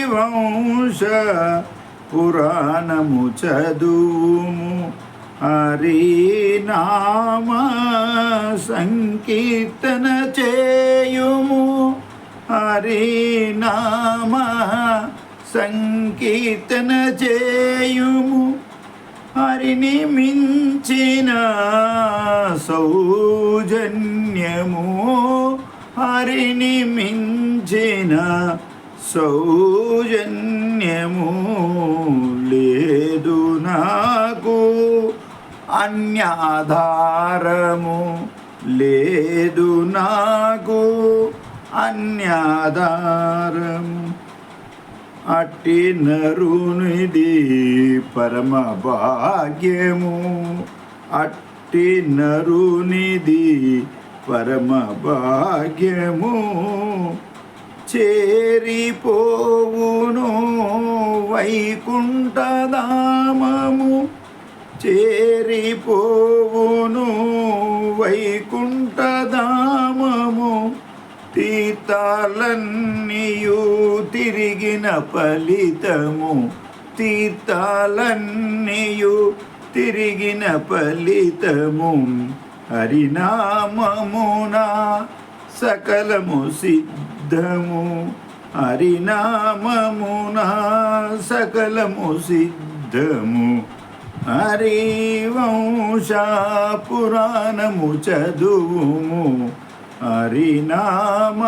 హరివంశ పురాణము చదువుము, హరినామ సంకీర్తన చేయుము, హరినామ సంకీర్తన చేయుము. హరిని మించిన సౌజన్యము, హరిని మించిన సౌజన్యము లేదు నాకు, అన్యాధారము లేదు నాకు, అన్యాధారము. అట్టి నరునిది పరమ భాగ్యము, అట్టి నరునిది పరమ భాగ్యము. చేరిపోవును వైకుంఠధామము, చేరిపోవును వైకుంఠధామము. తీర్థాలన్నీయు తిరిగిన ఫలితము, తీర్థాలన్నీయు తిరిగిన ఫలితము. హరినామమున సకలము సిద్ధము, హరినామమున సకలము సిద్ధము. హరివంశ పురాణము చదువుము, హరినామ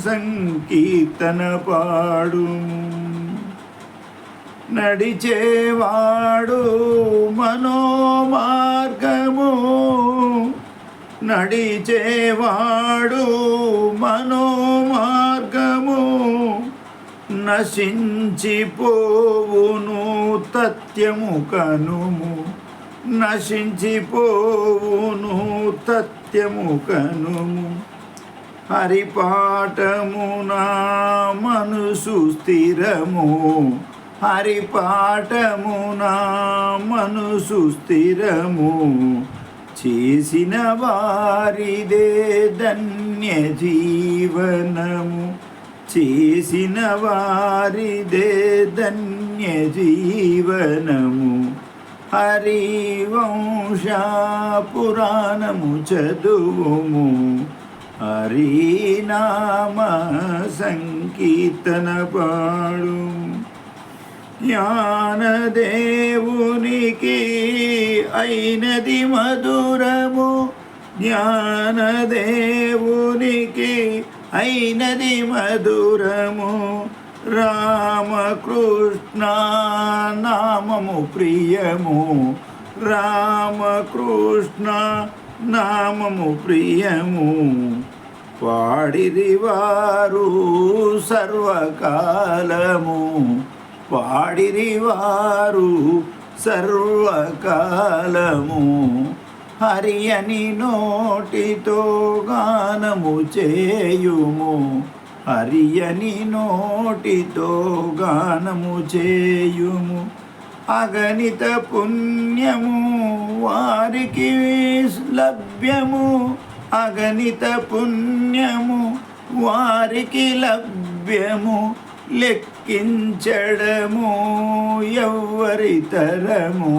సంకీర్తన పాడుము. నడిచేవాడు మనోమార్గము, నడిచేవాడు మనోమార్గము. నశించిపోవును తథ్యము కనుము, నశించిపోవును తథ్యము కనుము. హరిపాఠమున మనసు స్థిరము, హరిపాఠమున మనసు స్థిరము. చేసిన వారిదే ధన్య జీవనము, చేసిన వారిదే ధన్య జీవనము. హరివంశ పురాణము చదువుము, హరినామ సంకీర్తన పాడుము. జ్ఞానదేవునికి అయినది మధురము, జ్ఞానదేవునికి అయినది మధురము. రామకృష్ణ నామము ప్రియము, రామకృష్ణ నామము ప్రియము. పాడిరి వారు సర్వకాలము, పాడిరి వారు సర్వకాలము. హరి అని నోటితో గానము చేయుము, హరి అని నోటితో గానము చేయుము. అగణిత పుణ్యము వారికి లభ్యము, అగణిత పుణ్యము వారికి లభ్యము. లెక్కించడము ఎవ్వరి తరము,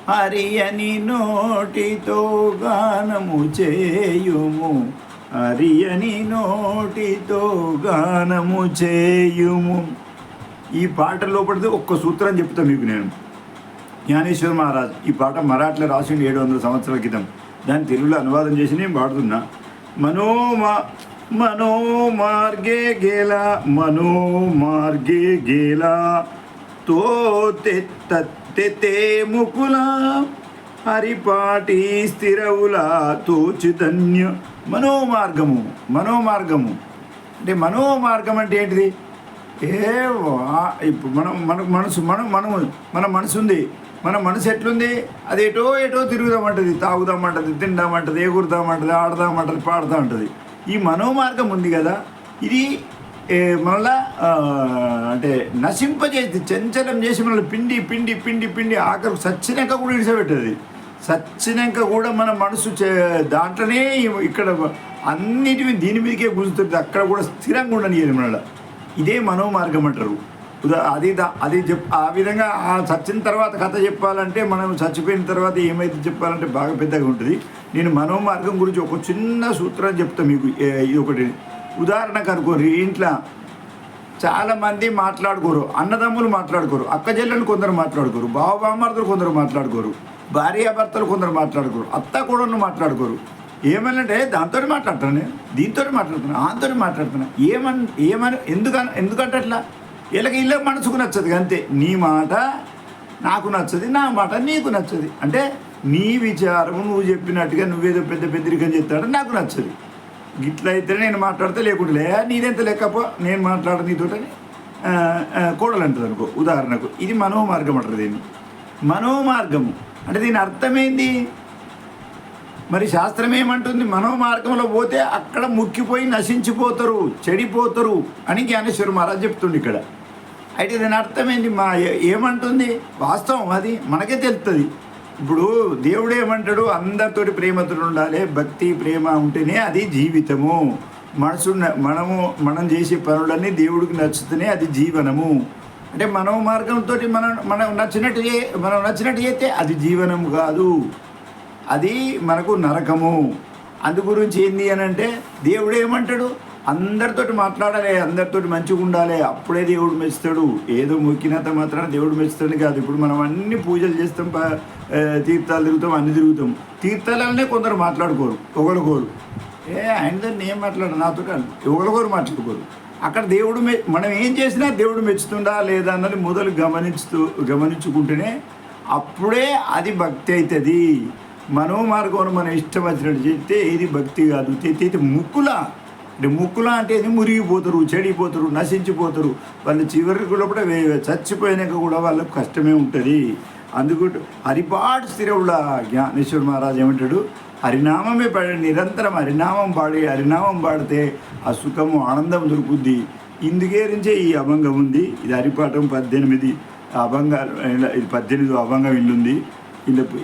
హరి అని నోటితో గానము చేయుము, హరి అని నోటితో గానము చేయుము. ఈ పాట లోపలిది ఒక్క సూత్రం చెప్తాను మీకు నేను. జ్ఞానేశ్వర మహారాజ్ ఈ పాట మరాఠీలో రాసిండు 700 సంవత్సరాల క్రితం. దాన్ని తెలుగులో అనువాదం చేసి నేను పాడుతున్నా. మనోమార్గే గేలా, మనోమార్గే గేలా తో తెత్తే ముకుల. హరిపాటి స్థిరవుల తోచిధన్య. మనోమార్గము, మనోమార్గము అంటే మనోమార్గం అంటే ఏంటిది? ఇప్పుడు మనకు మనసు మన మనసు ఉంది. మన మనసు ఎట్లుంది? అది ఎటో తిరుగుదామంటుంది, తాగుదామంటుంది, తిందామంటుంది, ఎగురుదామంటుంది, ఆడదామంటుంది, పాడదామంటుంది. ఈ మనోమార్గం ఉంది కదా, ఇది మళ్ళా అంటే నశింపజేసి చంచలం చేసి మనల్ని పిండి పిండి పిండి పిండి ఆఖరి సచ్చినాక కూడా ఇడిసబెట్టది. సచ్చినాక కూడా మన మనసు దాంట్లోనే ఇక్కడ అన్నిటివి దీని మీదకే గుంజుతుంది. అక్కడ కూడా స్థిరంగా ఉండనియదు మనల్ని. ఇదే మనోమార్గం అంటారు. అది ఆ విధంగా ఆ చచ్చిన తర్వాత కథ చెప్పాలంటే, మనం చచ్చిపోయిన తర్వాత ఏమైతే చెప్పాలంటే బాగా పెద్దగా ఉంటుంది. నేను మనోమార్గం గురించి ఒక చిన్న సూత్రం చెప్తాను మీకు. ఇది ఒకటి ఉదాహరణకు అనుకోరు, ఇంట్లో చాలామంది మాట్లాడుకోరు, అన్నదమ్ములు మాట్లాడుకోరు, అక్క చెల్లెలు కొందరు మాట్లాడుకోరు, బావబామర్దులు కొందరు మాట్లాడుకోరు, భార్యాభర్తలు కొందరు మాట్లాడుకోరు, అత్త కూడను మాట్లాడుకోరు. ఏమనంటే దాంతో మాట్లాడతాను, నేను దీంతో మాట్లాడుతున్నా, ఆంతో మాట్లాడుతున్నా, ఎందుకంటే అట్లా వీళ్ళకి మనసుకు నచ్చదు అంతే. నీ మాట నాకు నచ్చది, నా మాట నీకు నచ్చది. అంటే నీ విచారము నువ్వు చెప్పినట్టుగా నువ్వేదో పెద్ద పెద్దరికం చెప్తాడో నాకు నచ్చదు. గిట్లయితే నేను మాట్లాడితే లేకుంటే నీదెంత లెక్కపో నేను మాట్లాడ నీతోటని కూడలంటుంది అనుకో ఉదాహరణకు. ఇది మనోమార్గం అంటారు దీన్ని. మనోమార్గము అంటే దీని అర్థమైంది. మరి శాస్త్రం ఏమంటుంది? మనోమార్గంలో పోతే అక్కడ ముక్కిపోయి నశించిపోతారు, చెడిపోతారు అని జ్ఞానేశ్వర మహారాజ్ చెప్తుండే ఇక్కడ. అయితే దీని అర్థమైంది. ఏమంటుంది? వాస్తవం, అది మనకే తెలుస్తుంది. ఇప్పుడు దేవుడు ఏమంటాడు? అందరితోటి ప్రేమతో ఉండాలి, భక్తి ప్రేమ ఉంటేనే అది జీవితము. మనం చేసే పనులన్నీ దేవుడికి నచ్చుతూనే అది జీవనము. అంటే మనోమార్గంతో మనం నచ్చినట్టు చేస్తే అది జీవనం కాదు, అది మనకు నరకము. అందు గురించి ఏంది అని అంటే దేవుడు ఏమంటాడు? అందరితోటి మాట్లాడాలి, అందరితోటి మంచిగా ఉండాలి, అప్పుడే దేవుడు మెచ్చుతాడు. ఏదో మొక్కినంత మాత్రాన దేవుడు మెచ్చుతాడు కాదు. ఇప్పుడు మనం అన్ని పూజలు చేస్తాం, తీర్థాలు తిరుగుతాం, అన్ని తిరుగుతాం. తీర్థాలనే కొందరు మాట్లాడుకోరు, ఒకరికోరు. ఆయనతో నేను మాట్లాడు, నాతో ఒకరికోరు మాట్లాడుకోరు. అక్కడ దేవుడు మనం ఏం చేసినా దేవుడు మెచ్చుతుండా లేదా అన్నది మొదలు గమనించుకుంటేనే అప్పుడే అది భక్తి అవుతుంది. మనోమార్గం మనం ఇష్టం వచ్చినట్టు చెప్తే ఇది భక్తి కాదు. తెత్తే ముక్కులా అంటే ఇది మురిగిపోతారు, చెడిపోతారు, నశించిపోతారు. వాళ్ళు చివరికి కూడా చచ్చిపోయినాక కూడా వాళ్ళకు కష్టమే ఉంటుంది. అందుకు హరిపాడు స్థిరవుల జ్ఞానేశ్వర మహారాజ్ ఏమంటాడు? హరినామమే నిరంతరం హరినామం పాడితే ఆ సుఖము ఆనందం దొరుకుద్ది. ఇందుకే నుంచే ఈ అభంగం ఉంది. ఇది హరిపాఠం 18 అభంగాలు, ఇది 18 అభంగం ఇల్లుంది.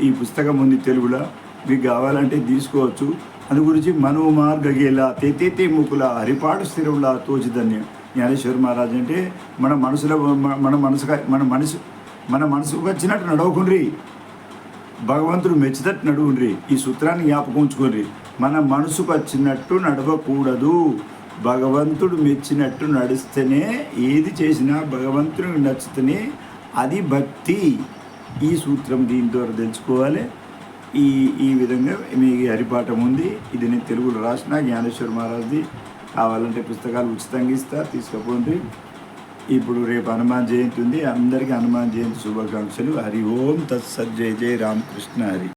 ఈ పుస్తకం ఉంది తెలుగులో, మీకు కావాలంటే తీసుకోవచ్చు. అందు గురించి మనోమార్గేలా తెతే ముకుల హరిపాడు స్థిరవుల తోచిధన్యం. జ్ఞానేశ్వర మహారాజ్ అంటే మన మనసుకు వచ్చినట్టు నడవకుండ్రి, భగవంతుడు మెచ్చినట్టు నడువుండ్రి. ఈ సూత్రాన్ని జ్ఞాపకం ఉంచుకోండి. మన మనసుకు వచ్చినట్టు నడవకూడదు, భగవంతుడు మెచ్చినట్టు నడిస్తేనే ఏది చేసినా భగవంతుడికి నచ్చితేనే అది భక్తి. ఈ సూత్రం దీని ద్వారా తెలుసుకోవాలి. ఈ విధంగా మీకు హరిపాఠం ఉంది. ఇది నేను తెలుగులో రాసిన జ్ఞానేశ్వర మహారాజ్ది. కావాలంటే పుస్తకాలు ఉచితంగా ఇస్తా, తీసుకుపోండి. ఇప్పుడు రేపు హనుమాన్ జయంతి ఉంది. అందరికీ హనుమాన్ జయంతి శుభాకాంక్షలు. హరి ఓం తత్సత్. జయ జయ రామకృష్ణ హరి.